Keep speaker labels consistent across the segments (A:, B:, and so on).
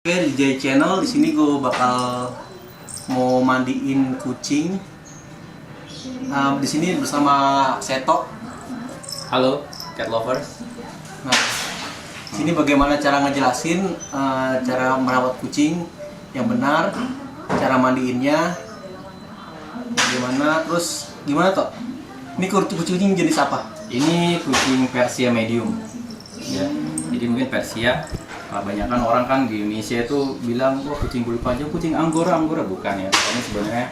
A: Oke, di Jay Channel di sini gue bakal mau mandiin kucing. Di sini bersama Seto.
B: Halo, cat lovers.
A: Nah, di sini bagaimana cara ngejelasin cara merawat kucing yang benar, cara mandiinnya, gimana toh? Ini kucing jenis apa?
B: Ini kucing Persia medium. Ya, jadi mungkin Persia. Kebanyakan orang kan di Indonesia itu bilang, wah kucing bulu panjang, kucing Anggora bukan ya. Ini sebenarnya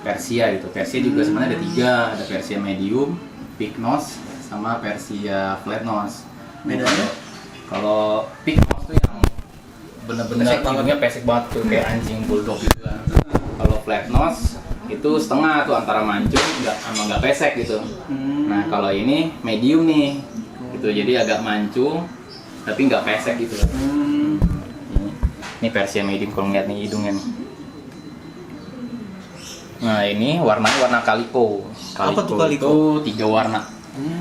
B: Persia gitu. Persia juga sebenarnya ada tiga, ada Persia medium, pig nose, sama Persia flat nose.
A: Bedanya?
B: Kalau pig nose tuh yang bener-bener hidungnya pesek banget tuh, kayak anjing bulldog gitu kan. Kalau flat nose itu setengah tuh antara mancung nggak pesek gitu. Nah kalau ini medium nih, gitu jadi agak mancung tapi nggak pesek gitu. Ini Persia medium kalau ngeliat nih hidungnya nih. Nah ini warnanya warna kaliko.
A: Apa tuh kaliko?
B: Itu 3 warna.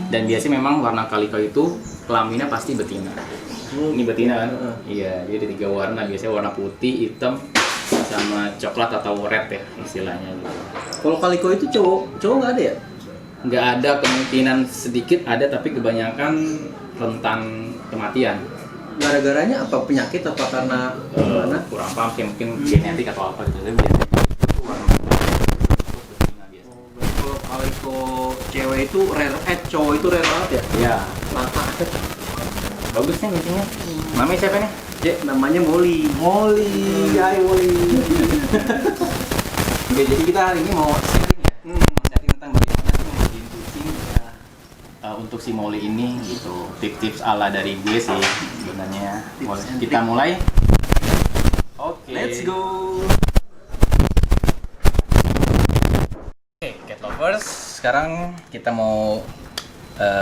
B: Dan biasanya memang warna kaliko itu kelaminnya pasti betina. Ini betina kan? Iya, jadi 3 warna. Biasanya warna putih, hitam, sama coklat atau red ya istilahnya gitu.
A: Kalau kaliko itu cowok nggak ada ya?
B: Nggak ada, kemungkinan sedikit ada tapi kebanyakan rentan kematian.
A: Gara-garanya apa, penyakit apa karena gimana?
B: Kurang paham sih, mungkin genetik atau apa gitu. Tapi biasanya itu warna betina biasa.
A: Kalau kaliko cewek itu rare, cowok itu rare banget ya?
B: Iya.
A: Langka.
B: Bagus nih kucingnya. Namanya siapa nih?
A: Namanya Molly.
B: Hai Molly. Oke, jadi kita hari ini mau sharing ya. Sharing tentang bagaimana sih mandiin kucing untuk si Molly ini gitu. Tips-tips ala dari gue sih sebenarnya. Kita mulai. Oke.
A: Let's go.
B: Oke, cat lovers, sekarang kita mau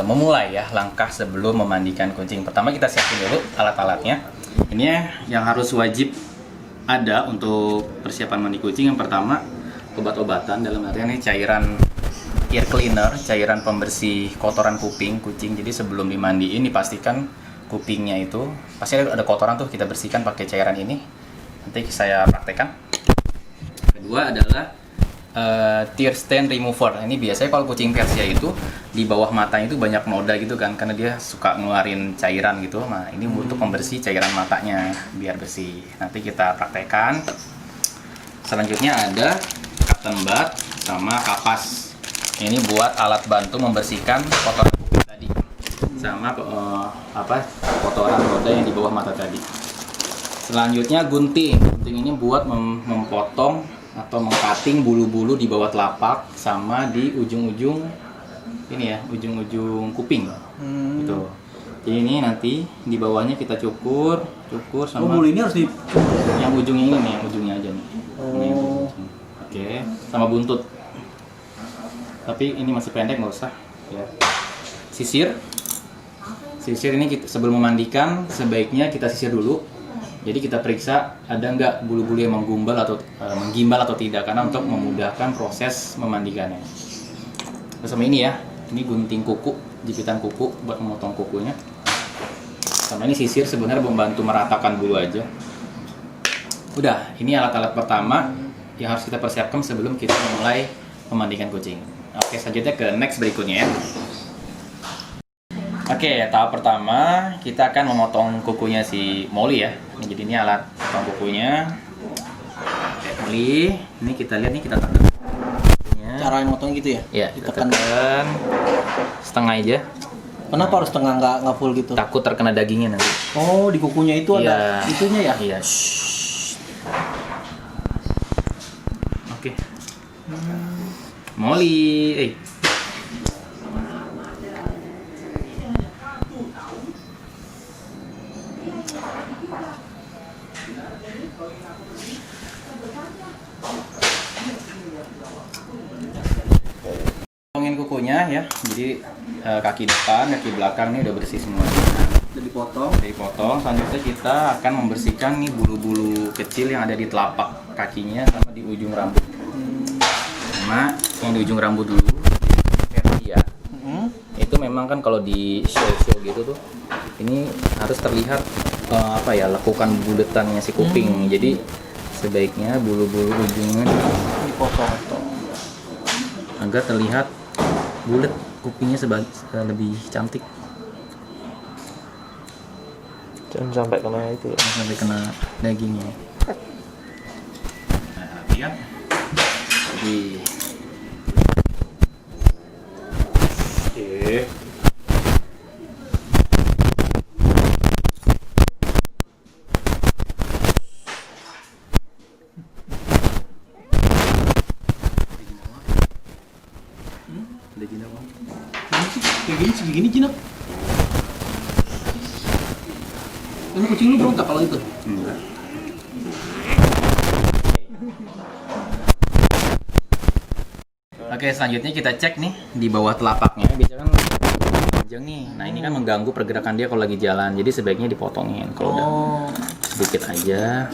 B: memulai ya langkah sebelum memandikan kucing. Pertama kita siapin dulu alat-alatnya. Ini yang harus wajib ada untuk persiapan mandi kucing. Yang pertama obat-obatan, dalam artian ini cairan ear cleaner, cairan pembersih kotoran kuping kucing. Jadi sebelum dimandiin dipastikan kupingnya itu pasti ada kotoran tuh, kita bersihkan pakai cairan ini. Nanti saya praktekkan. Kedua adalah tear stain remover. Ini biasanya kalau kucing Persia itu di bawah matanya itu banyak noda gitu kan, karena dia suka ngeluarin cairan gitu. Nah ini untuk pembersih cairan matanya biar bersih. Nanti kita praktekkan. Selanjutnya ada cotton bud sama kapas. Ini buat alat bantu membersihkan kotoran kuping tadi, sama kotoran noda yang di bawah mata tadi. Selanjutnya gunting. Gunting ini buat memotong atau mengcutting bulu-bulu di bawah telapak sama di ujung-ujung ini ya, ujung-ujung kuping. Gitu. Jadi ini nanti di bawahnya kita cukur sama
A: bulu ini harus di
B: yang ujungnya ini nih, yang ujungnya aja nih. Ini yang ujung. Oke, sama buntut. Tapi ini masih pendek, nggak usah ya. Sisir ini sebelum memandikan sebaiknya kita sisir dulu. Jadi kita periksa ada nggak bulu-bulu yang menggimbal atau tidak, karena untuk memudahkan proses memandikannya. Terus sama ini ya, ini gunting kuku, jipitan kuku buat memotong kukunya. Sama ini sisir sebenarnya membantu meratakan bulu aja. Udah, ini alat-alat pertama yang harus kita persiapkan sebelum kita memulai memandikan kucing. Oke, selanjutnya ke next berikutnya ya. Oke, tahap pertama kita akan memotong kukunya si Molly ya. Jadi ini alat potong kukunya. Oke, Molly, ini kita lihat nih, kita tekan.
A: cara yang motong gitu ya?
B: Iya, kita tekan setengah aja.
A: Kenapa harus setengah, nggak full gitu?
B: Takut terkena dagingnya nanti.
A: Oh, di kukunya itu ada itunya ya?
B: Iya. Oke. Molly, potongin kukunya ya. Jadi kaki depan, kaki belakang ini udah bersih semua.
A: Udah
B: Dipotong. Selanjutnya kita akan membersihkan nih bulu-bulu kecil yang ada di telapak kakinya sama di ujung rambut. Sama yang di ujung rambut dulu. Persia. Itu memang kan kalau di show gitu tuh, ini harus terlihat apa ya, lekukan buletannya si kuping. Jadi sebaiknya bulu-bulu ujungnya
A: dipotong.
B: agar terlihat bulat kupingnya lebih cantik.
C: Jangan sampai kena itu ya.
B: Jangan sampai kena dagingnya. Nah, lihat. Jadi oke.
A: Kayak gini segini Cina. Emang kucing lu berontak kalau itu?
B: Enggak. Oke, selanjutnya kita cek nih di bawah telapaknya. Biasanya kan panjang nih. Nah, ini kan mengganggu pergerakan dia kalau lagi jalan. Jadi sebaiknya dipotongin. Kalau udah sedikit aja.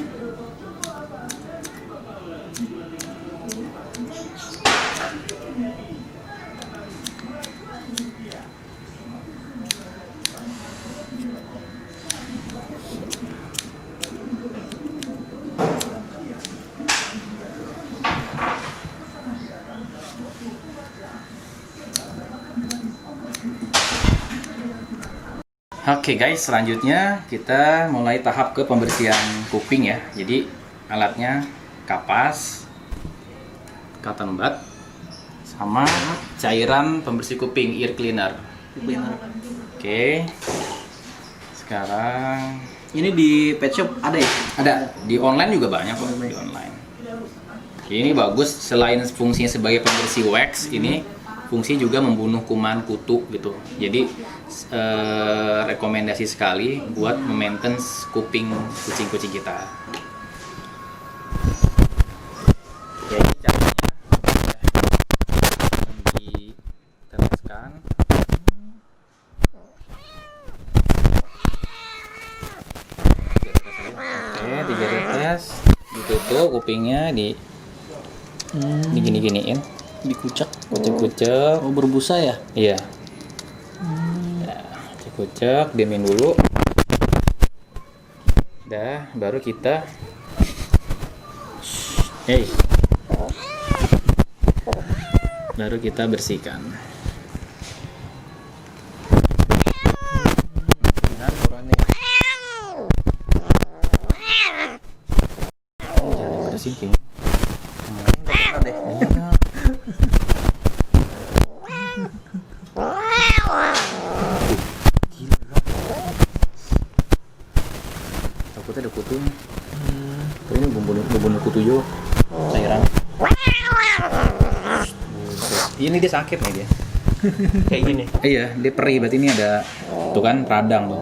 B: Oke guys, selanjutnya kita mulai tahap ke pembersihan kuping ya. Jadi alatnya kapas, cotton bud, sama cairan pembersih kuping, ear cleaner. Oke, sekarang
A: Ini di pet shop ada ya?
B: ada di online juga banyak kok, di online. Oke, ini bagus, selain fungsinya sebagai pembersih wax, ini fungsi juga membunuh kuman kutu gitu. Jadi rekomendasi sekali buat memaintenance kuping kucing-kucing kita. Oke, caranya ditereskan. Oke, ditetes, ditutup kupingnya, digini-giniin,
A: Dikucek.
B: kucek-kucek.
A: Oh, berbusa ya?
B: Iya. Nah, kucek, diemin dulu. Dah, baru kita baru kita bersihkan. Jangan bersihin.
A: Ada.
B: Takutnya ada kutunya. Tapi ini bumbu kutu juga. Cairan. Ini dia sakit nih dia.
C: Kayak gini.
B: Iya, dia perih. Berarti ini ada tuh kan radang tuh.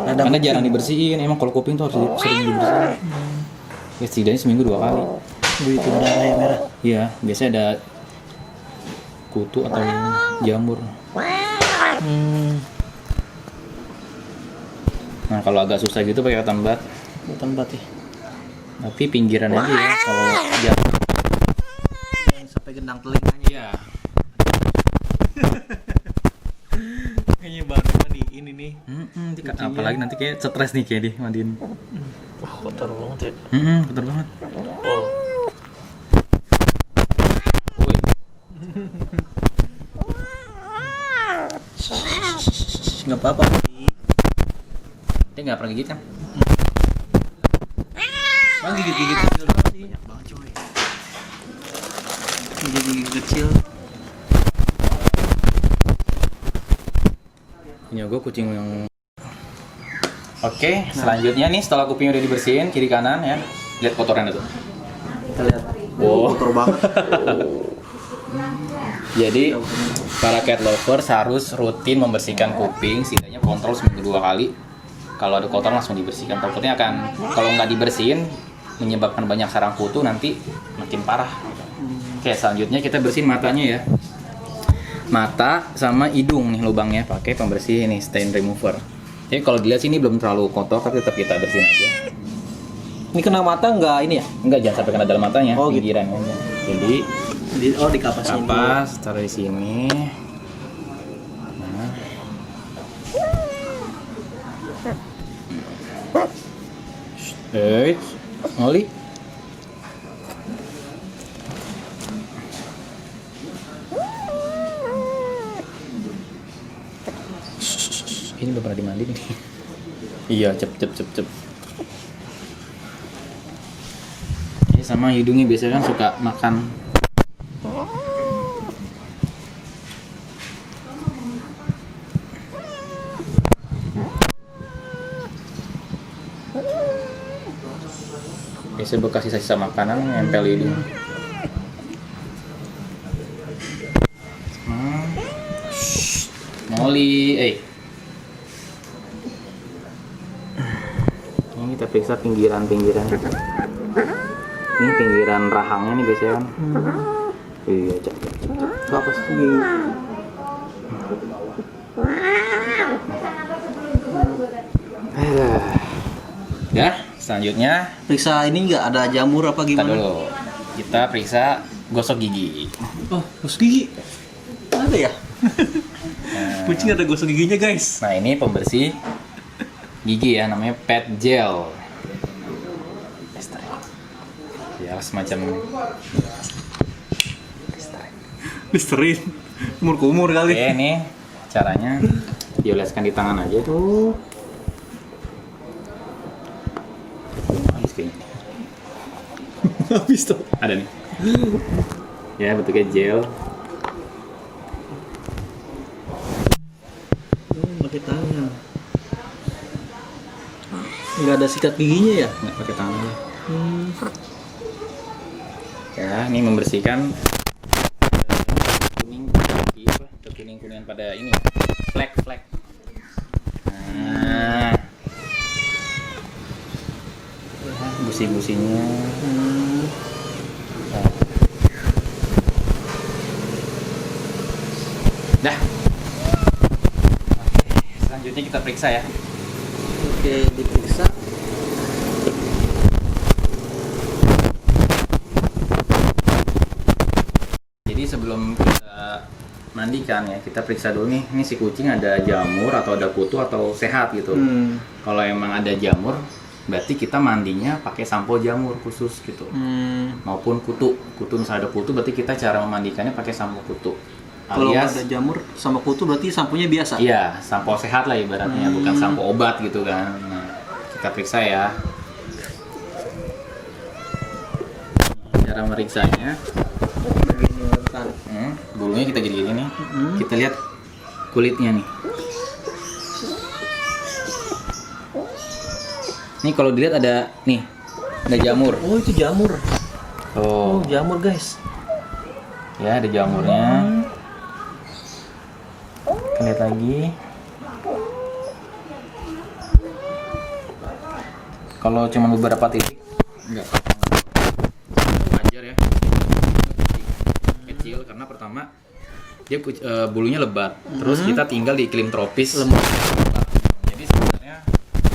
B: Karena jarang dibersihin. Emang kalau kuping tuh harus sering dibersihin. Ya setidaknya seminggu 2 kali.
A: Itu darah yang merah.
B: Iya, biasanya ada kutu atau jamur. Nah, kalau agak susah gitu pakai cotton bud.
A: Tempat ya.
B: Tapi pinggiran aja ya kalau jamur.
A: Sampai gendang telinganya.
B: Iya.
A: Kayaknya baru mandiin ini.
B: Apalagi nanti kayak stres nih kayak dimandiin.
C: Wah, kotor banget ya.
B: Kotor banget.
C: Oh.
B: Woi.
A: Nggak apa-apa.
B: Dia nggak pernah gigit kan?
A: Bang gigit-gigit kecil doang sih. Banyak banget coy. Gigit-gigit kecil.
B: Punya gue kucing yang. Oke, selanjutnya nih setelah kupingnya udah dibersihin kiri kanan ya. Lihat kotoran itu.
A: Kita lihat.
B: Oh.
A: Kotor banget.
B: Jadi para cat lovers harus rutin membersihkan kuping, setidaknya kontrol seminggu 2 kali. Kalau ada kotoran langsung dibersihkan. Takutnya akan kalau nggak dibersihin menyebabkan banyak sarang kutu, nanti makin parah. Oke, selanjutnya kita bersihin matanya ya. Mata sama hidung nih lubangnya pakai pembersih ini stain remover. Jadi kalau dilihat sini belum terlalu kotor tapi tetap kita bersihin aja.
A: Ini kena mata nggak ini ya?
B: Enggak, jangan sampai kena dalam matanya,
A: Oh, gitu.
B: pinggiran aja. Jadi
A: Di kapas ini.
B: kapas taruh di sini. Nah. Molly. Ini udah pernah dimandi nih. Iya, cep. Ini sama hidungnya biasanya kan suka makan. Biasanya bekas sisa-sisa makanan nempel di hidung. Molly, ini kita periksa pinggiran-pinggiran. Ini pinggiran rahangnya nih biasanya kan. Iya, cep.
A: Apa sih?
B: Ya, selanjutnya
A: Periksa ini nggak ada jamur apa
B: kita
A: gimana?
B: dulu. Kita periksa gosok gigi.
A: Oh, gosok gigi. Ada ya? Kucing ada gosok giginya, guys.
B: Nah, ini pembersih gigi ya, namanya pet gel. Ya, semacam
A: Listerin. Kumur-kumur kali.
B: Oke, ini caranya dioleskan di tangan aja tuh. Habis kayaknya.
A: Habis tuh.
B: Ada nih. Ya, bentuknya gel.
A: Pakai tangan. Nggak ada sikat giginya ya?
B: Nggak pakai tangan aja. Ya, ini membersihkan kuning-kuningan pada ini flek. Nah, busi-businya. Dah. Oke, selanjutnya kita periksa ya.
A: Oke, diperiksa.
B: Jadi sebelum kita mandikan ya, kita periksa dulu nih, ini si kucing ada jamur atau ada kutu atau sehat gitu. Kalau emang ada jamur, berarti kita mandinya pakai sampo jamur khusus gitu. Maupun kutu misalnya ada kutu, berarti kita cara memandikannya pakai sampo kutu.
A: Kalau
B: Alias,
A: ada jamur sama kutu berarti samponya biasa.
B: iya, sampo sehat lah ibaratnya, bukan sampo obat gitu kan. Nah, kita periksa ya. Cara meriksanya, bulunya kita jadi gini nih. Kita lihat kulitnya nih. Nih kalau dilihat ada jamur.
A: Oh, itu jamur.
B: Oh,
A: Jamur, guys.
B: ya ada jamurnya. Kita lihat lagi. Kalau cuma beberapa titik, enggak wajar ya. Kecil karena pertama dia bulunya lebat. Terus kita tinggal di iklim tropis. Jadi sebenarnya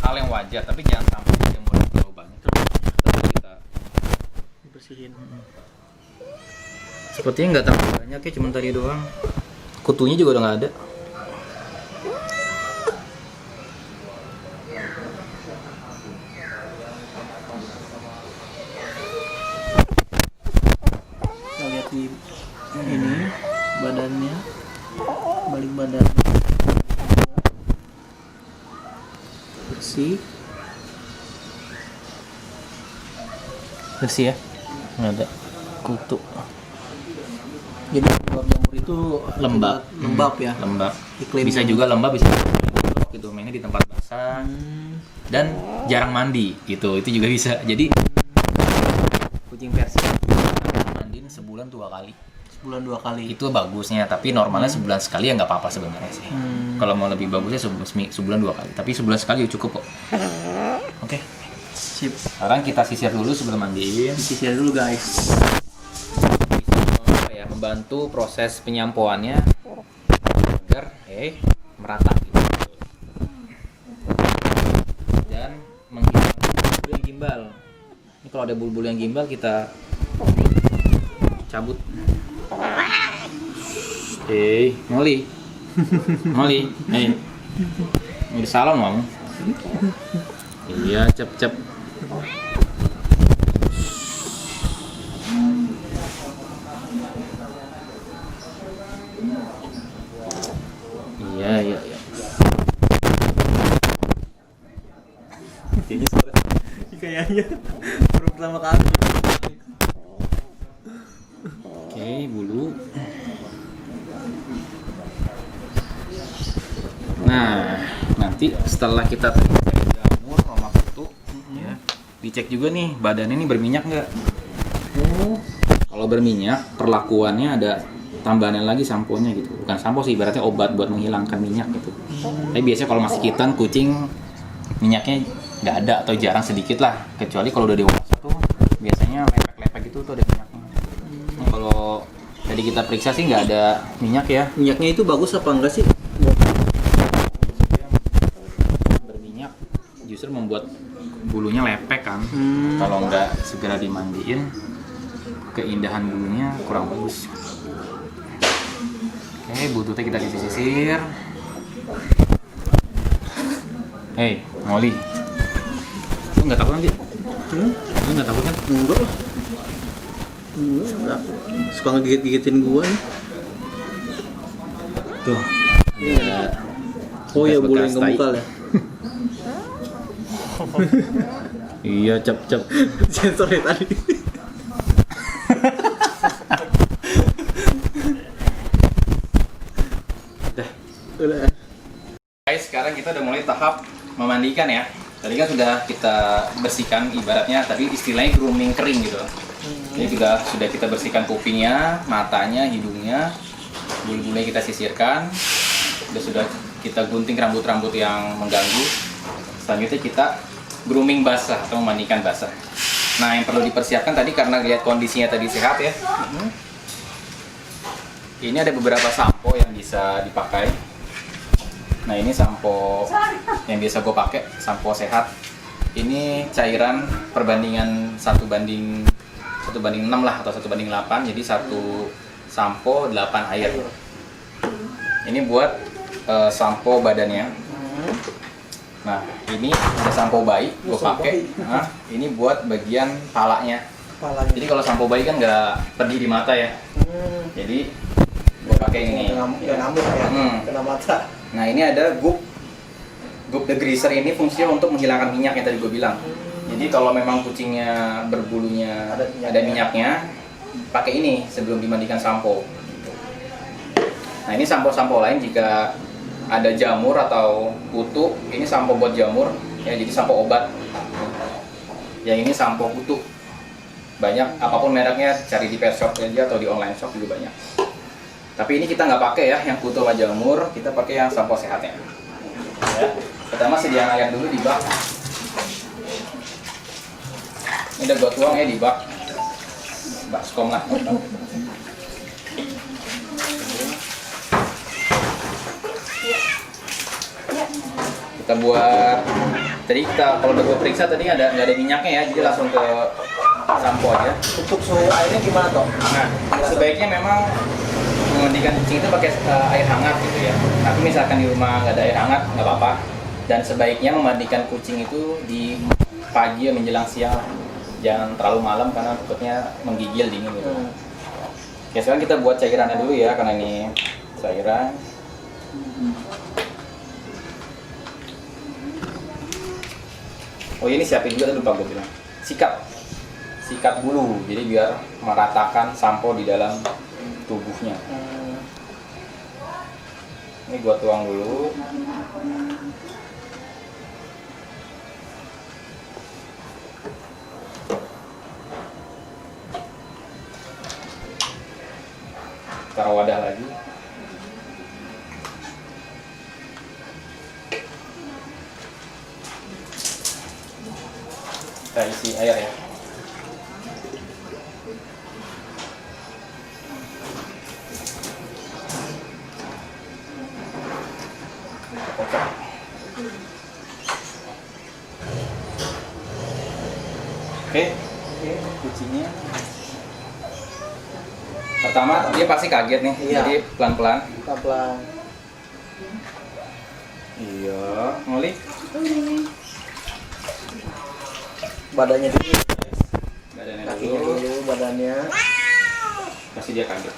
B: hal yang wajar, tapi jangan sampai jamurnya terlalu banyak. Terus kita
A: Bersihin.
B: sepertinya nggak terlalu banyak ya, cuma tadi doang. Kutunya juga udah nggak ada.
A: Kita lihat di ini badannya, balik badan bersih.
B: Bersih ya, nggak ada kutu.
A: Jadi keluar jamur itu
B: Lembab.
A: lembab ya.
B: Lembab.
A: Iklim
B: Bisa juga lembab, bisa gitu, mainnya di tempat basah dan jarang mandi gitu, itu juga bisa. Jadi kucing Persia mandiin sebulan 2 kali.
A: Sebulan 2 kali.
B: Itu bagusnya, tapi normalnya sebulan sekali ya nggak apa-apa sebenarnya sih. Kalau mau lebih bagusnya sebulan 2 kali, tapi sebulan sekali cukup kok. Oke.
A: Sip.
B: Sekarang kita sisir dulu sebelum mandiin.
A: Sisir dulu, guys.
B: Ya, membantu proses penyampoannya agar merata gitu. Dan menghilangkan bulu yang gimbal. Ini kalau ada bulu-bulu yang gimbal kita cabut. Molly. Ini di salon kamu. Iya, cep. Iya, iya, iya.
A: Kayaknya suara kayaknya baru pertama kali.
B: Oke, bulu. Nah, nanti setelah kita cek jamur sama kutu, ya, dicek juga nih badannya ini berminyak nggak. Kalau berminyak, perlakuannya ada tambahannya lagi samponya gitu. Bukan sampo sih, ibaratnya obat buat menghilangkan minyak gitu. Tapi biasanya kalau masih hitam, kucing minyaknya nggak ada atau jarang sedikit lah. Kecuali kalau udah dewasa tuh biasanya lepek-lepek gitu tuh ada minyaknya. Nah, kalau tadi kita periksa sih nggak ada minyak ya.
A: Minyaknya itu bagus apa enggak sih?
B: Berminyak justru membuat bulunya lepek kan. Kalau nggak segera dimandiin, keindahan bulunya kurang bagus. Oke, bututnya kita sisir-sisir. Hei, Molly, lu nggak takut nanti? Lu nggak takut kan?
A: Enggak lah. Enggak. Suka ngegigit-gigitin gua nih.
B: Tuh. Ada
A: Oh ya, bulu yang
B: bekas tai.
A: ngebukal ya.
B: Iya, cap.
A: Sensor ya tadi. Udah.
B: Guys, sekarang kita udah mulai tahap memandikan ya. Tadi kan sudah kita bersihkan ibaratnya, tapi istilahnya grooming kering gitu. Jadi sudah kita bersihkan kupingnya, matanya, hidungnya, bulu-bulunya kita sisirkan. Sudah kita gunting rambut-rambut yang mengganggu. Selanjutnya kita grooming basah atau memandikan basah. Nah, yang perlu dipersiapkan tadi karena lihat kondisinya tadi sehat ya. Ini ada beberapa sampo yang bisa dipakai. Nah, ini sampo yang biasa gue pakai, sampo sehat. Ini cairan perbandingan 1:6 lah atau 1:8. Jadi satu sampo 8 air. Ini buat sampo badannya. Nah, ini ada sampo bayi gue pakai. Nah, ini buat bagian palanya. Jadi kalau sampo bayi kan nggak pedih di mata ya. Jadi gue pakai ini.
A: Ngamuk ya. Kena mata.
B: Nah, ini ada Goop degreaser. Ini fungsinya untuk menghilangkan minyak yang tadi gue bilang. Jadi kalau memang kucingnya berbulunya ada minyaknya, pakai ini sebelum dimandikan sampo. Nah, ini sampo-sampo lain jika ada jamur atau kutu, ini sampo buat jamur ya, jadi sampo obat. Yang ini sampo kutu. Banyak, apapun mereknya, cari di pet shop aja atau di online shop juga banyak. Tapi ini kita nggak pakai ya, yang kutu sama jamur, kita pakai yang sampo sehatnya. Ya. Pertama sediakan air dulu di bak. Ini udah gua tuang ya di bak. Baskom lah. Kita buat, tadi kita kalau udah gua periksa tadi nggak ada minyaknya ya, jadi langsung ke sampo aja.
A: Untuk suhu airnya gimana toh?
B: Nah, sebaiknya memang memandikan kucing itu pakai air hangat gitu ya. Tapi misalkan di rumah nggak ada air hangat, nggak apa-apa. Dan sebaiknya memandikan kucing itu di pagi menjelang siang. Jangan terlalu malam karena takutnya menggigil dingin gitu. Oke, sekarang kita buat cairannya dulu ya, karena ini cairan. Oh, ini siapin juga, lupa gue bilang. Sikat bulu, jadi biar meratakan sampo di dalam tubuhnya. Ini gua tuang dulu. Taruh wadah lagi. Kita isi air ya. Oke, kucingnya. Pertama dia pasti kaget nih,
A: Iya.
B: jadi pelan-pelan.
A: Pelan.
B: Iya, Molly.
A: badannya dulu.
B: Badannya
A: Kakinya
B: dulu.
A: dulu, badannya.
B: Pasti dia kaget.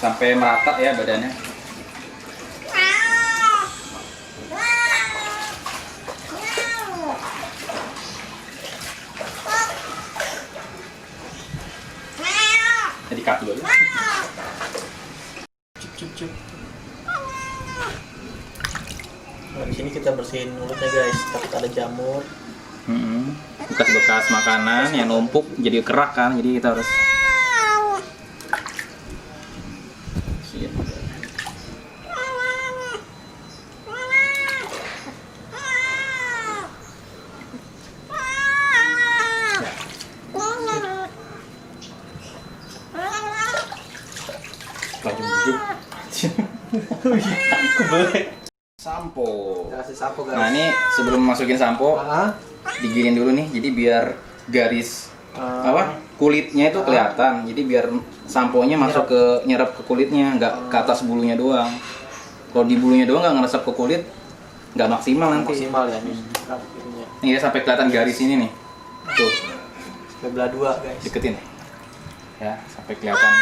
B: Sampai merata ya badannya. Jadi cut dulu.
A: Cup. Nah, di sini kita bersihin mulutnya guys, takut ada jamur.
B: Bekas-bekas makanan yang numpuk jadi kerak kan, jadi kita harus sampo.
A: Kasih sampo guys.
B: Nah ini sebelum masukin sampo,
A: Ah,
B: diginin dulu nih, jadi biar garis kulitnya itu kelihatan, jadi biar samponya masuk ke nyerap ke kulitnya, nggak ke atas bulunya doang. Kalau di bulunya doang nggak ngeresap ke kulit, nggak maksimal nanti.
A: maksimal ya nih. Ininya.
B: Nih ya sampai kelihatan garis ini nih, tuh
A: Belah dua guys.
B: deketin ya sampai kelihatan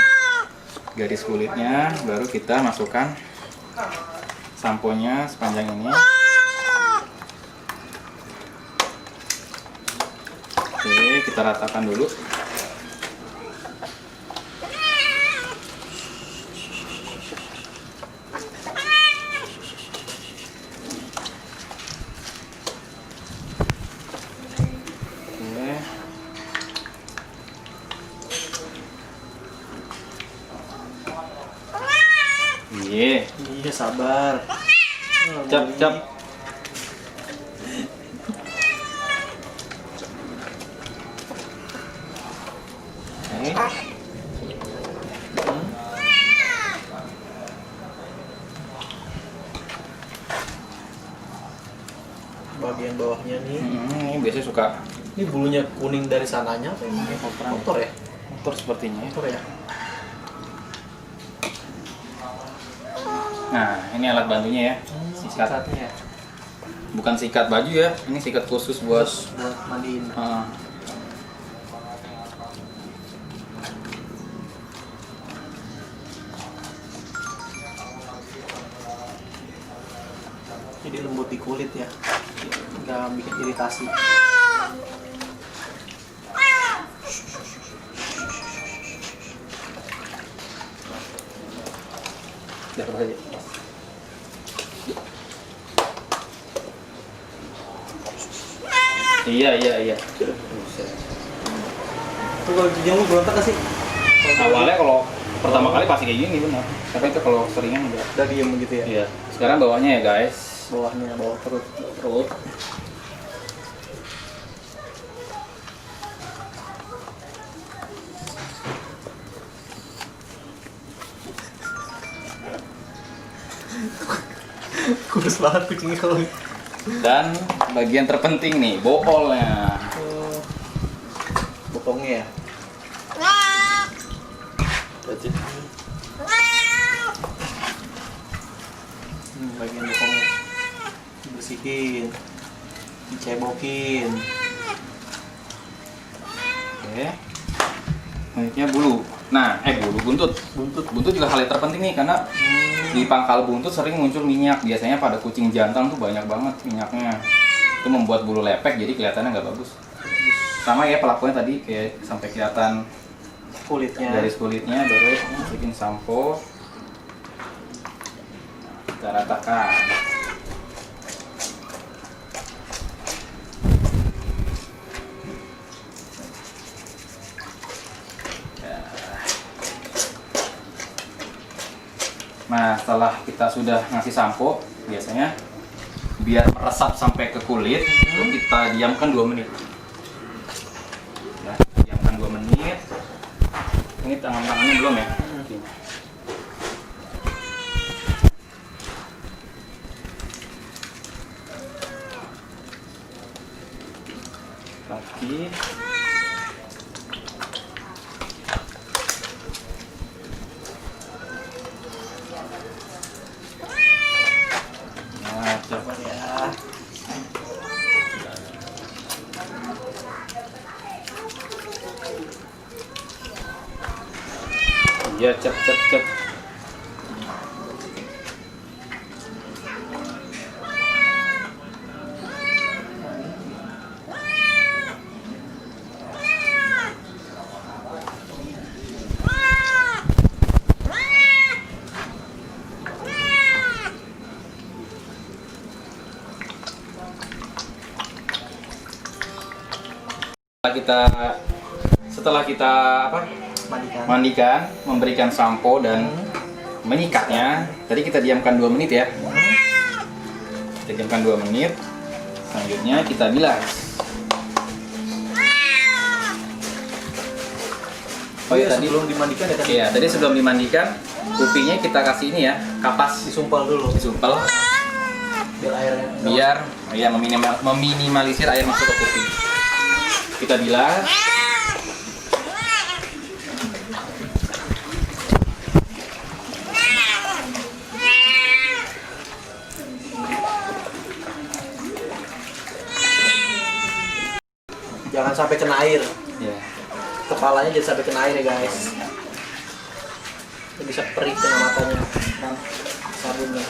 B: garis kulitnya, baru kita masukkan samponya sepanjang ini. Oke, kita ratakan dulu. Oke. Iya,
A: Iya sabar.
B: cap. Oke.
A: Bagian bawahnya nih.
B: Ini biasanya suka
A: Ini bulunya kuning dari sananya apa ini? Kotor ya?
B: kotor sepertinya.
A: Kotor ya?
B: Nah, ini alat bantunya ya. Sikat.
A: Sikatnya ya.
B: Bukan sikat baju ya, ini sikat khusus buat
A: Buat mandiin. Jadi lembut di kulit ya. Nggak bikin iritasi.
B: Dapat aja. Iya.
A: Tuh kalau jamur berontak nggak sih?
B: Awalnya kalau pertama kali pasti kayak gini benar. Tapi itu kalau seringan enggak.
A: Udah diem gitu ya?
B: Iya. Sekarang bawahnya ya guys.
A: Bawahnya, bawah perut.
B: Perut.
A: Kurus banget kucingnya kalau
B: Dan bagian terpenting nih, boolnya.
A: bokongnya ya. Bagian bokongnya dibersihin, dicebokin.
B: Oke. Selanjutnya bulu. Nah, bulu buntut. Buntut juga hal yang terpenting nih karena di pangkal buntut sering muncul minyak. Biasanya pada kucing jantan tuh banyak banget minyaknya. Itu membuat bulu lepek jadi kelihatannya nggak bagus. Sama ya pelakunya tadi kayak sampai kelihatan
A: Kulitnya.
B: garis kulitnya, baru masukin sampo. Kita ratakan. Nah, setelah kita sudah ngasih sampo, biasanya biar meresap sampai ke kulit, itu kita diamkan 2 menit. Ya, diamkan 2 menit. Ini tangannya belum ya? Kaki. Iya, cep cep cep. Setelah kita apa? Mandikan, memberikan sampo dan menyikatnya. Tadi kita diamkan 2 menit ya. Kita diamkan 2 menit. Selanjutnya kita bilas.
A: Oh iya, sebelum dimandikan ya kan?
B: Iya, tadi sebelum dimandikan, kupinya kita kasih ini ya, kapas
A: Disumpal dulu
B: disumpel
A: biar airnya.
B: biar ya meminimalisir air masuk ke kupi. Kita bilas.
A: Jangan sampai kena air.
B: Ya.
A: Kepalanya jangan sampai kena air ya guys. Itu bisa perih kena matanya kan sabunnya.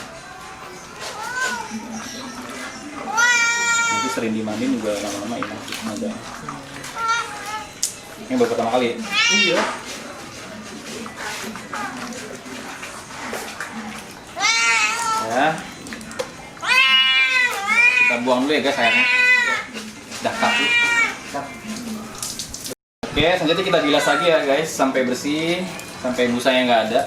B: Nanti sering dimandiin juga lama-lama ya ada. Ini baru pertama kali.
A: Iya.
B: Ya. Kita buang dulu ya guys airnya. Dah dulu. Oke, selanjutnya kita bilas lagi ya guys sampai bersih, sampai busanya nggak ada.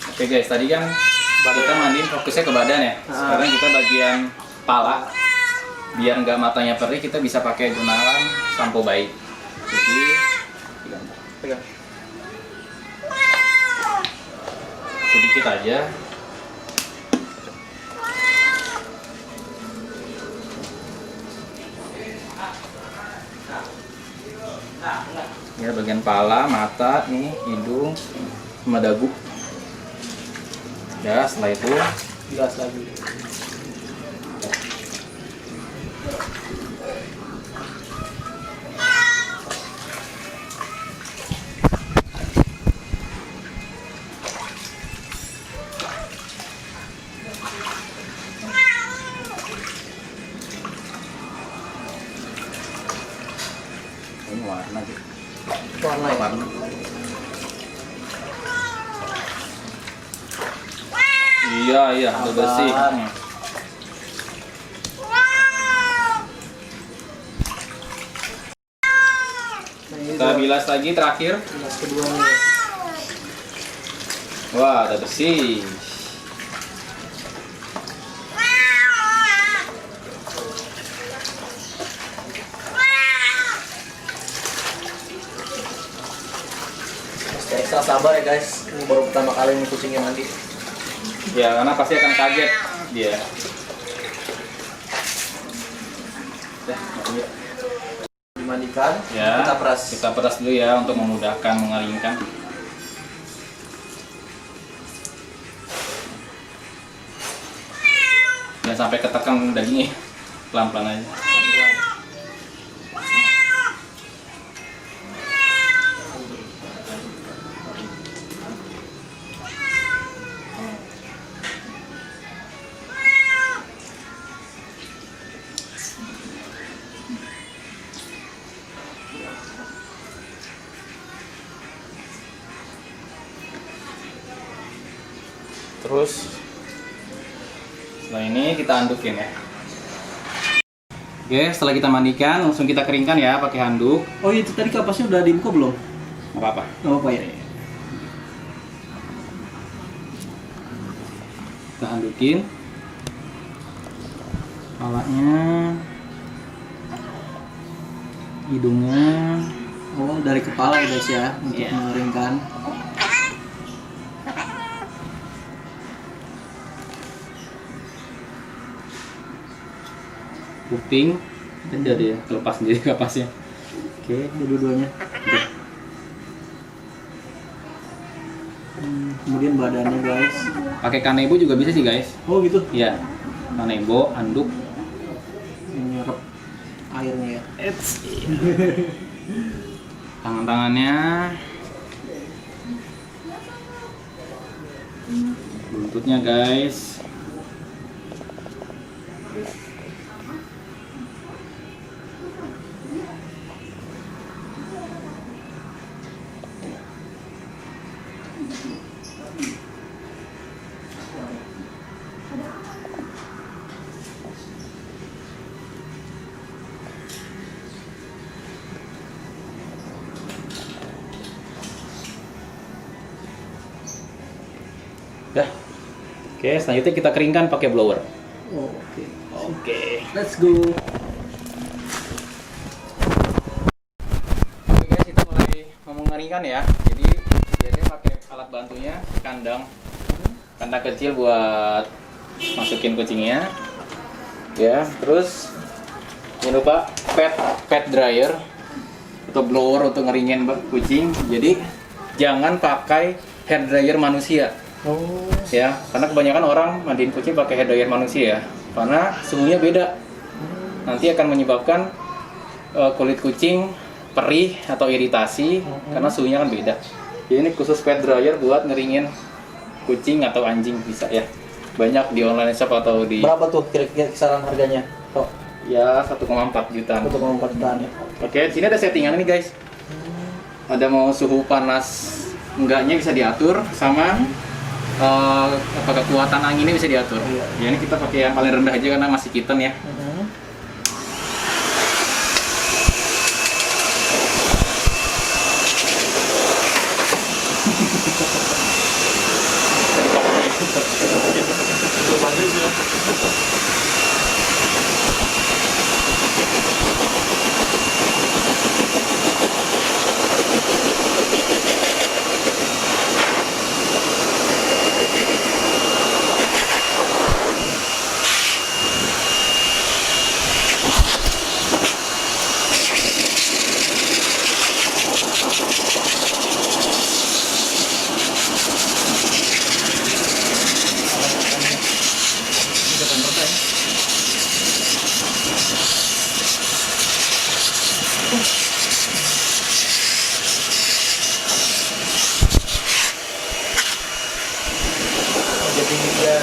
B: Oke guys, tadi kan kita mandiin fokusnya ke badan ya. Sekarang kita bagian pala. Biar nggak matanya perih, kita bisa pakai gunakan sampo bayi. Jadi,
A: Pegang.
B: sedikit aja. Ya, bagian pala, mata, nih, hidung, sama dagu. Ya, setelah itu
A: Bilas lagi.
B: ini warna gitu.
A: Warna ya.
B: Warna. Iya, udah bersih. Kita bilas lagi terakhir.
A: Bilas kedua nih.
B: Wah, udah bersih.
A: Mesti ekstra sabar ya guys. Ini baru pertama kali nih kucingnya mandi.
B: Ya, karena pasti akan kaget dia.
A: Dimandikan,
B: Ya,
A: kita peras.
B: Kita peras dulu ya untuk memudahkan mengeringkan. Jangan sampai ketekan dagingnya, pelan-pelan aja. Terus setelah ini kita andukin ya. Oke, setelah kita mandikan langsung kita keringkan ya pakai handuk.
A: Oh itu tadi kapasnya udah dibuka belum?
B: Nggak apa-apa.
A: Nggak apa-apa ya.
B: Kita handukin kepalanya, hidungnya.
A: Oh dari kepala ya guys ya untuk
B: Iya.
A: mengeringkan.
B: kuping, dan jadi ya kelepas sendiri kapasnya. Oke, ini dua-duanya. Oke.
A: Kemudian badannya guys.
B: Pakai kanebo juga bisa sih guys.
A: Oh gitu.
B: Iya, kanebo, anduk.
A: Menyerap airnya ya.
B: Tangan-tangannya, buntutnya guys. Dah. Oke, selanjutnya kita keringkan pakai blower.
A: Oh, oke.
B: Oke.
A: Let's go.
B: Oke guys, kita mulai mengeringkan ya. Jadi biasanya pakai alat bantunya kandang kecil buat masukin kucingnya. Ya, terus jangan lupa pet dryer atau blower untuk ngeringin kucing. Jadi jangan pakai hair dryer manusia.
A: Oh.
B: Ya, karena kebanyakan orang mandiin kucing pakai hair dryer manusia ya, karena suhunya beda. Nanti akan menyebabkan kulit kucing perih atau iritasi karena suhunya kan beda. Jadi ini khusus pet dryer buat ngeringin kucing atau anjing bisa ya. Banyak di online shop atau di
A: Berapa tuh kira-kira kisaran harganya? Tok.
B: ya 1,4 jutaan.
A: 1,4 jutaan ya.
B: Oke, di sini ada settingan nih guys. Ada mau suhu panas enggaknya bisa diatur sama apa kekuatan anginnya bisa diatur.
A: Iya.
B: Ya ini kita pakai yang paling rendah aja karena masih kitten ya.
A: Jadi dia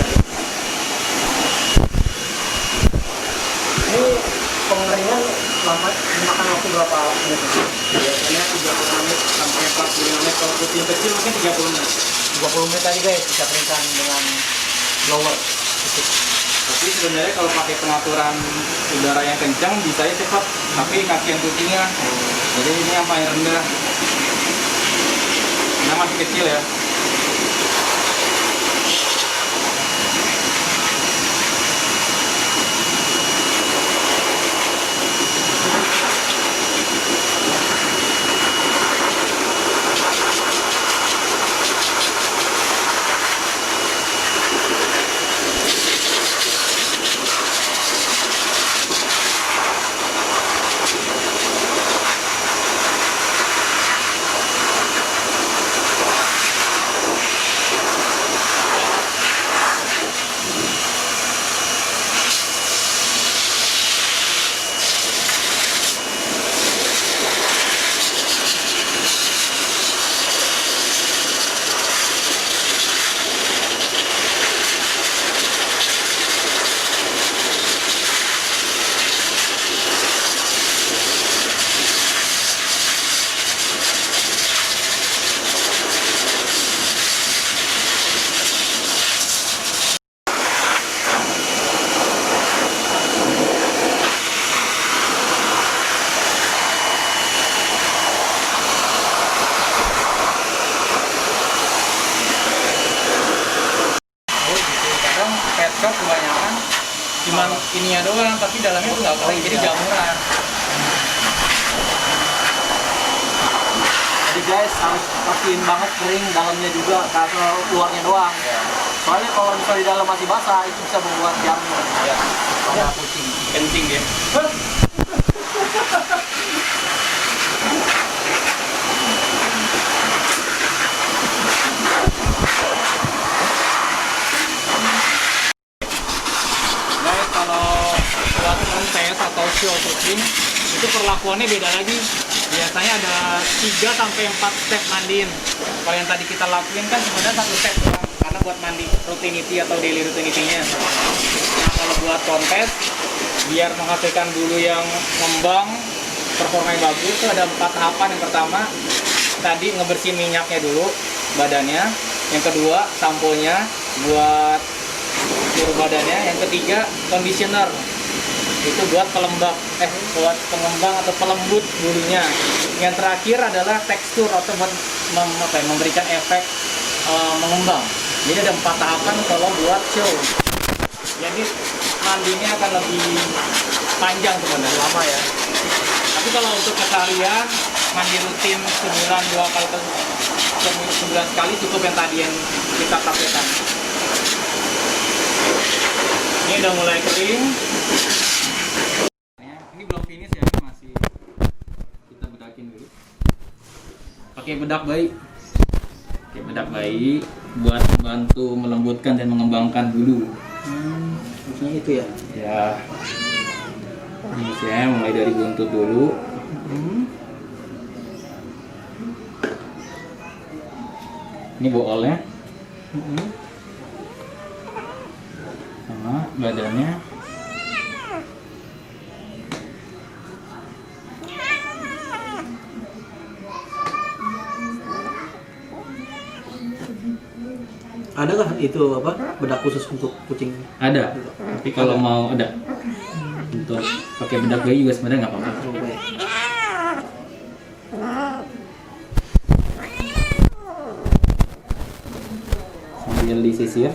A: ini pengeringan lama memakan waktu berapa menit?
B: Biasanya 30 menit sampai 45 menit. Kalau kucing kecil mungkin 30 menit.
A: 30 menit tadi guys bisa keringkan dengan blower.
B: Tapi sebenarnya kalau pakai pengaturan udara yang kencang bisa ya cepat. Tapi kasihan kucingnya. Jadi ini yang paling rendah. Karena masih kecil ya. Shop kebanyakan cuman ininya doang, tapi dalamnya tuh nggak kering, jadi jamuran.
A: Jadi guys harus pastiin banget kering dalamnya juga, kalau luarnya doang. Soalnya kalau misalnya di dalam masih basah itu bisa membuat jamur.
B: Ya.
A: Pada kucing.
B: kencing dia. Guys, kalau buat kontes atau show kucing itu perlakuannya beda lagi. Biasanya ada 3 sampai 4 step mandiin. Kalau yang tadi kita lakuin kan sebenarnya 1 step doang, karena buat mandi rutinity atau daily rutinity-nya. Nah, kalau buat kontes biar menghasilkan bulu yang ngembang, performanya bagus, itu ada 4 tahapan. Yang pertama tadi ngebersihin minyaknya dulu badannya. Yang kedua sampo-nya buat seluruh badannya. Yang ketiga conditioner, itu buat buat pengembang atau pelembut bulunya. Yang terakhir adalah tekstur atau buat memberikan efek mengembang. Jadi ada 4 tahapan kalau buat show. Jadi mandinya akan lebih panjang sebenarnya, lama ya. Tapi kalau untuk keseharian mandi rutin sebulan 2 kali sebulan sekali cukup yang tadi yang kita praktekkan. Ini udah mulai kering. Ini belum finish ya, ini masih kita bedakin dulu. Pakai bedak bayi. Pakai bedak bayi buat membantu melembutkan dan mengembangkan bulu.
A: Maksudnya itu ya?
B: Ya. Ini saya mulai dari buntut dulu. Ini boolnya. Sama badannya.
A: Ada nggak itu apa bedak khusus untuk kucing?
B: Ada. Tapi kalau mau ada untuk pakai bedak bayi juga sebenarnya nggak apa-apa. Sambil disisir.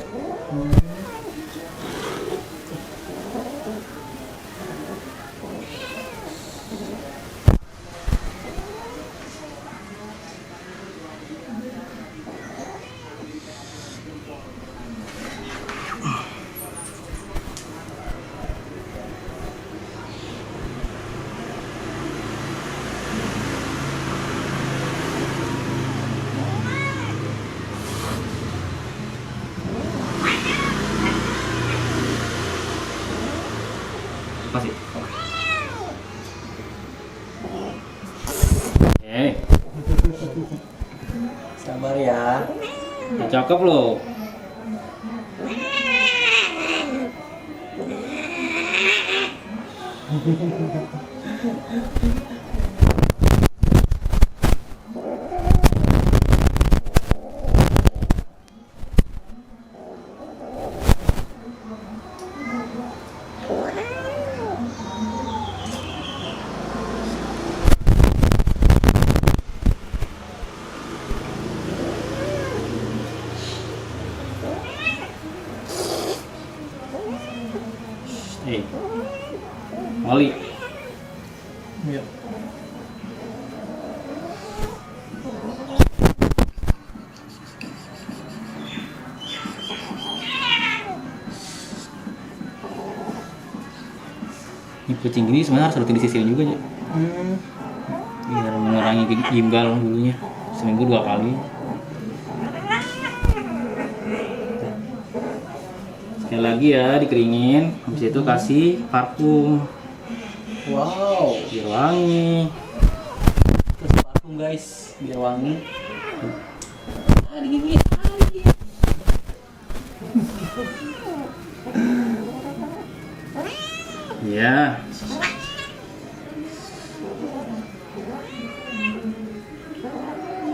B: Masih. Oke.
A: Sabar ya.
B: Udah cakep loh. Oli.
A: Iya.
B: Ini kucing gini sebenarnya harus rutin disisirin juga ya. Biar mengurangi gimbal bulunya. Seminggu 2 kali. Sekali lagi ya dikeringin, habis itu kasih parfum.
A: Wow.
B: Biar wangi.
A: Terus parfum guys, biar wangi.
B: Ya.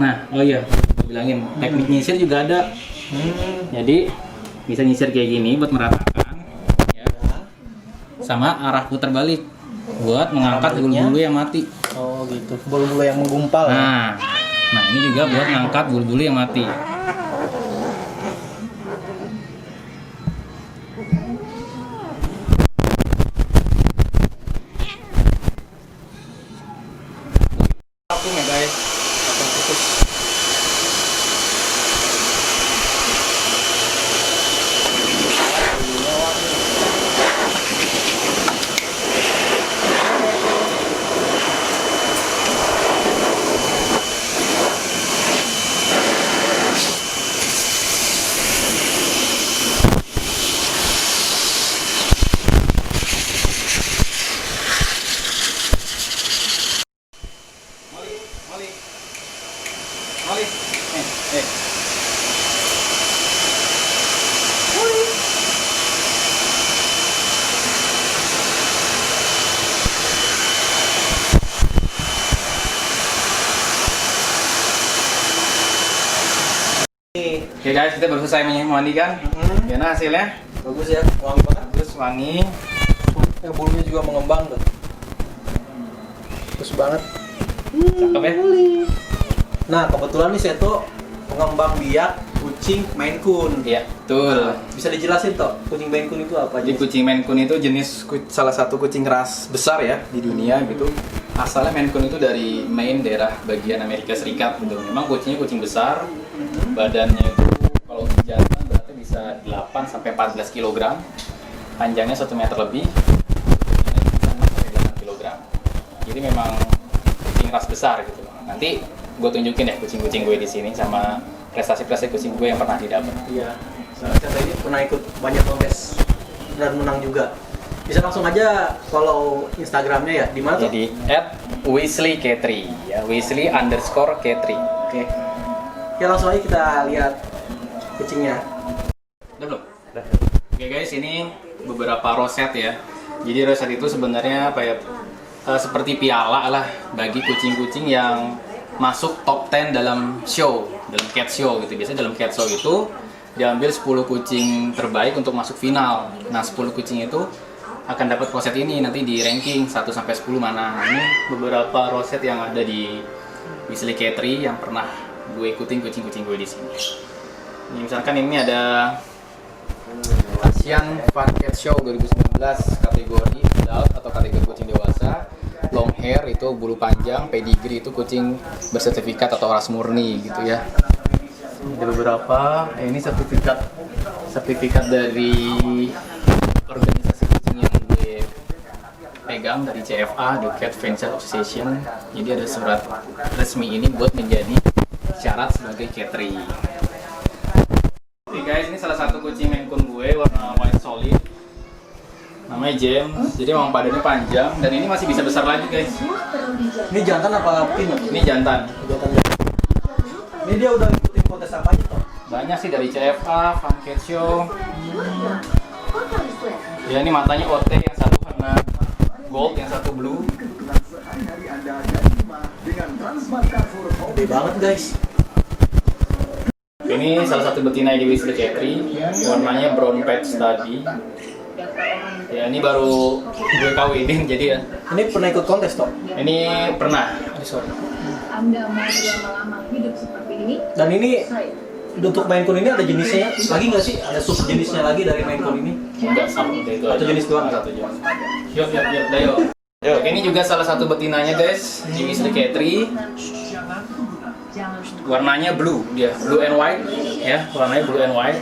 B: Nah, oh iya, gue bilangin teknik nyisir juga ada. Jadi bisa nyisir kayak gini buat meratakan, ya. Sama arah putar balik buat mengangkat bulu-bulu yang mati.
A: Oh gitu, bulu-bulu yang menggumpal.
B: Nah ini juga buat mengangkat bulu-bulu yang mati. Vakum ya guys, vakum khusus. Eh. Oke guys, kita baru selesai memandikan. Gimana hasilnya?
A: Bagus ya, wangi banget.
B: Terus wangi.
A: Bulunya juga mengembang tuh. Bagus banget.
B: Cakep ya?
A: Nah, kebetulan nih Seto pengembang biak kucing Maine Coon.
B: Iya, betul.
A: Bisa dijelasin toh, kucing Maine Coon itu apa?
B: Jadi kucing Maine Coon itu jenis salah satu kucing ras besar ya di dunia gitu. Asalnya Maine Coon itu dari Maine, daerah bagian Amerika Serikat gitu. Memang kucingnya kucing besar. Badannya itu kalau untuk jantan berarti bisa 8 sampai 14 kg. Panjangnya 1 meter lebih. Ini bisa 6 sampai 8 kg. Jadi memang kucing ras besar gitu. Nanti gue tunjukin ya kucing-kucing gue di sini sama prestasi-prestasi kucing gue yang pernah didapat.
A: Iya. Saya ini pernah ikut banyak kontes dan menang juga. Bisa langsung aja follow Instagramnya ya. Di mana tuh?
B: Jadi @weasleyk3 ya, Weasley_K3.
A: Oke. Ya langsung aja kita lihat kucingnya.
B: Udah belum? Udah. Oke guys, ini beberapa roset ya. Jadi roset itu sebenarnya apa ya? Seperti piala lah bagi kucing-kucing yang masuk top 10 dalam show, dalam cat show gitu. Biasanya dalam cat show itu diambil 10 kucing terbaik untuk masuk final. Nah, 10 kucing itu akan dapat roset ini nanti di ranking 1 sampai 10 mana. Nah, ini beberapa roset yang ada di Weasley K3 yang pernah gue ikutin kucing-kucing gue di sini. Ini misalkan ini ada Asian Fun Cat Show 2019 kategori adult atau kategori kucing dewasa. Long hair itu bulu panjang, pedigree itu kucing bersertifikat atau ras murni gitu ya. Ada beberapa, ini sertifikat dari organisasi kucing yang gue pegang dari CFA, The Cat Franchise Association. Jadi ada surat resmi ini buat menjadi syarat sebagai K3. Oke guys, ini salah satu kucing Maine Coon gue warna white solid. Namanya James. Jadi memang badannya panjang dan ini masih bisa besar lagi guys.
A: Ini jantan apa pin?
B: Ini jantan.
A: Jantan. Ini dia udah ikutin kontes apa aja toh?
B: Banyak sih dari CFA, Fun Cat Show. Ya ini matanya OT, yang satu warna gold, yang satu blue.
A: Gede banget guys.
B: Ini salah satu betina di Weasley K3, warnanya brown patch tadi. Ya ini baru gue kawinin jadi ya.
A: Ini pernah ikut kontes toh?
B: Ini pernah. Sorry.
D: Anda mau lama-lama hidup seperti ini?
A: Dan ini untuk Maine Coon ini ada jenisnya lagi nggak sih? Ada sub jenisnya lagi dari Maine Coon ini?
B: Enggak sama itu
A: Satu
B: aja.
A: jenis doang?
B: Satu jenis. Yuk, Dayo. Oke, ini juga salah satu betinanya guys, di Weasley K3. Warnanya blue, dia blue and white, ya, warnanya blue and white.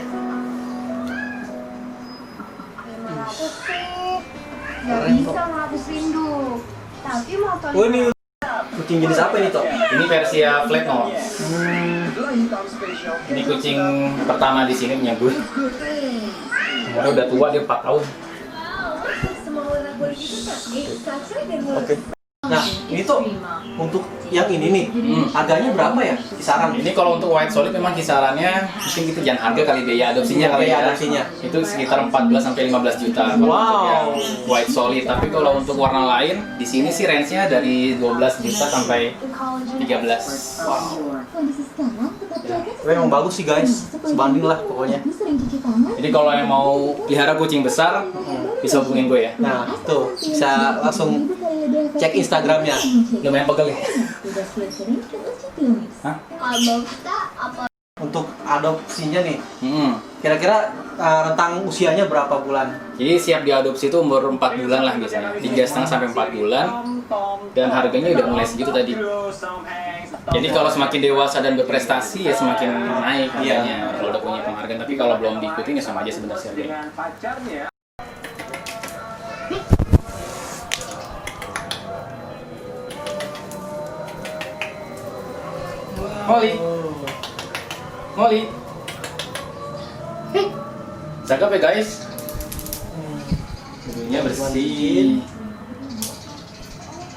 D: Gak bisa menghapus rindu. Tapi motor
A: Oh ini kucing jenis apa ini toh?
B: Ini Persia Flat Nose. Ini kucing pertama di sini punya gue. Umurnya udah tua, dia 4 tahun.
D: semua warna kulit itu cantik, kaca dan
A: Oke. Nah ini tuh untuk yang ini nih harganya berapa ya kisaran?
B: Ini kalau untuk white solid memang kisarannya mungkin kita jangan harga kali biaya adopsinya kali
A: Biaya
B: ya.
A: adopsinya.
B: Itu sekitar 14 sampai 15 juta kalau
A: Wow.
B: untuk yang white solid. Tapi kalau untuk warna lain di sini sih range-nya dari 12 juta sampai 13.
D: kondisi sekarang tetap jaga
A: Tapi emang bagus sih guys, sebanding lah pokoknya.
D: sering cuci tangan.
B: Jadi kalau yang mau pelihara kucing besar bisa hubungin gue ya.
A: Nah tuh bisa langsung cek Instagramnya.
B: Lumayan pegel ya.
D: Tidak sering kita uji klinis.
B: Hah?
D: Kalau kita apa?
A: Untuk adopsinya nih,
B: Hmm.
A: kira-kira rentang usianya berapa bulan?
B: Jadi siap diadopsi itu umur 4 bulan lah biasanya, 3,5 sampai 4 bulan, dan harganya udah mulai segitu tadi. Jadi kalau semakin dewasa dan berprestasi ya semakin naik harganya kalau udah punya penghargaan. Tapi kalau belum diikutin ya sama aja sebenarnya harganya. Molly, cakep ya guys. Bulunya bersih.